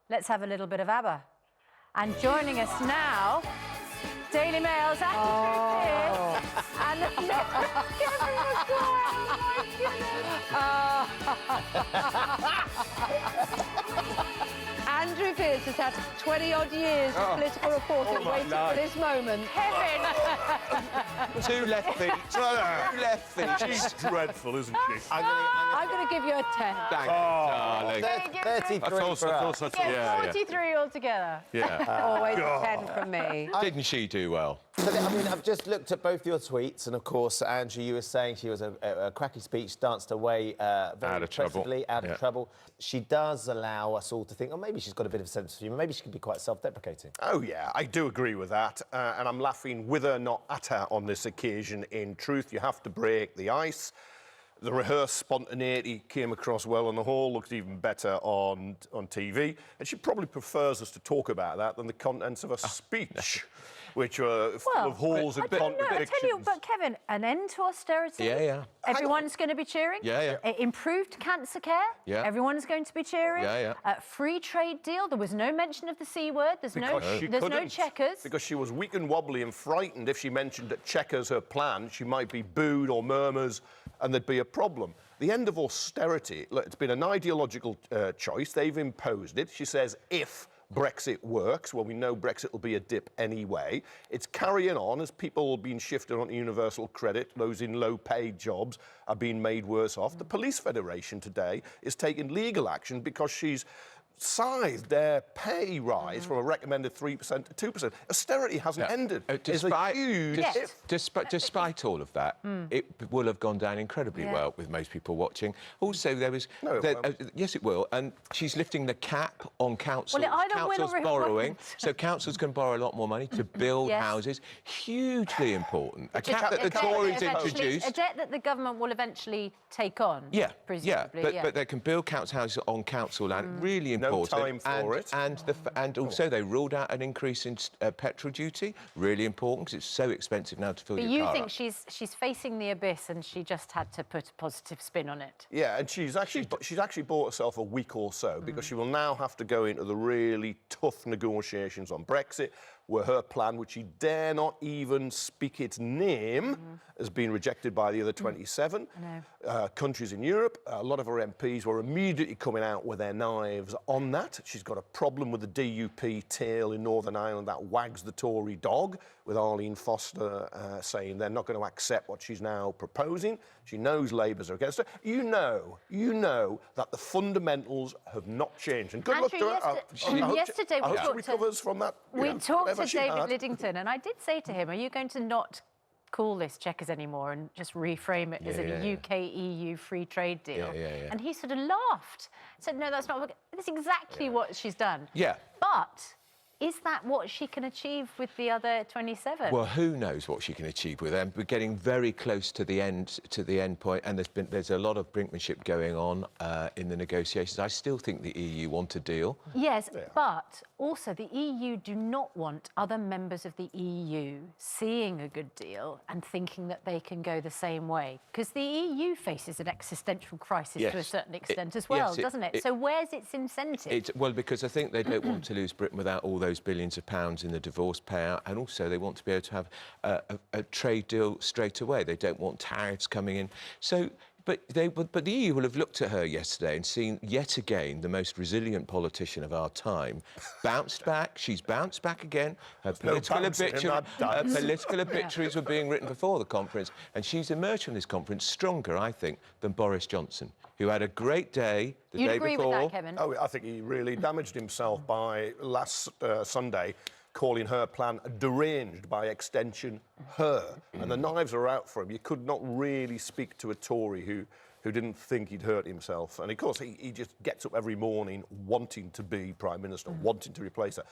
let's have a little bit of Abba. And joining us now, Daily Mail's Piers and the Kevin Andrew Piers has had 20-odd years of political reporting waiting for this moment. Kevin! Two left feet. Two left feet. She's dreadful, isn't she? I'm going to give you a 10. Thank you, darling. 33 I thought so. Yeah, 43 altogether. Yeah. Always a 10 from me. Didn't she do well? So, I mean, I've just looked at both your tweets, and of course, Andrew, you were saying she was a cracky speech, danced away very Out of trouble. impressively, out of trouble. She does allow us all to think, oh, maybe she's got a bit of a sense of humour, maybe she can be quite self-deprecating. Oh, yeah, I do agree with that. And I'm laughing with her, not at her on this occasion. In truth, you have to break the ice. The rehearsed spontaneity came across well on the whole, looked even better on TV. And she probably prefers us to talk about that than the contents of a speech, which are full of holes and contradictions. I tell you, but Kevin, an end to austerity. Yeah. Everyone's going to be cheering. Yeah. Improved cancer care. Yeah. Everyone's going to be cheering. Yeah. Free trade deal. There was no mention of the C word. There's no checkers. Because she was weak and wobbly and frightened. If she mentioned that checkers her plan, she might be booed or murmurs, and there'd be a problem. The end of austerity, look, it's been an ideological choice. They've imposed it. She says, if Brexit works, well, we know Brexit will be a dip anyway. It's carrying on as people are being shifted onto universal credit. Those in low-paid jobs are being made worse off. The Police Federation today is taking legal action because she's scythed their pay rise from a recommended 3% to 2%. Austerity hasn't ended. Despite all of that, it will have gone down incredibly well with most people watching. Also, there was... yes, it will. And she's lifting the cap on councils. Well, councils borrowing. So councils can borrow a lot more money to build houses. Hugely important. A cap that the Tories introduced. A debt that the government will eventually take on, presumably. But they can build council houses on council land. Really important. No time for it. And also they ruled out an increase in petrol duty. Really important because it's so expensive now to fill your car. But you think she's facing the abyss and she just had to put a positive spin on it? Yeah, and she's actually bought herself a week or so because she will now have to go into the really tough negotiations on Brexit, where her plan, which she dare not even speak its name, has been rejected by the other 27 countries in Europe. A lot of her MPs were immediately coming out with their knives on that. She's got a problem with the DUP tail in Northern Ireland that wags the Tory dog, with Arlene Foster saying they're not going to accept what she's now proposing. She knows Labour's are against her. You know that the fundamentals have not changed. And good luck to her. Yesterday I hope she recovers from that. We talked to David Lidington, and I did say to him, are you going to not call this checkers anymore and just reframe it as a UK-EU free trade deal? And he sort of laughed. Said, no, that's not... That's exactly what she's done. Yeah. But is that what she can achieve with the other 27? Well, who knows what she can achieve with them? We're getting very close to the end point, and there's a lot of brinkmanship going on in the negotiations. I still think the EU want a deal. Yes, but also the EU do not want other members of the EU seeing a good deal and thinking that they can go the same way, because the EU faces an existential crisis to a certain extent as well, doesn't it? So where's its incentive? Well, because I think they don't want to lose Britain without all those billions of pounds in the divorce payout, and also they want to be able to have a trade deal straight away. They don't want tariffs coming in. So, but the EU will have looked at her yesterday and seen yet again the most resilient politician of our time bounced back. She's bounced back again. Her political obituaries were being written before the conference, and she's emerged from this conference stronger, I think, than Boris Johnson, who had a great day the day before. You'd agree with that, Kevin? Oh, I think he really damaged himself by last Sunday calling her plan deranged, by extension, her. And the knives are out for him. You could not really speak to a Tory who didn't think he'd hurt himself. And, of course, he just gets up every morning wanting to be Prime Minister, wanting to replace her.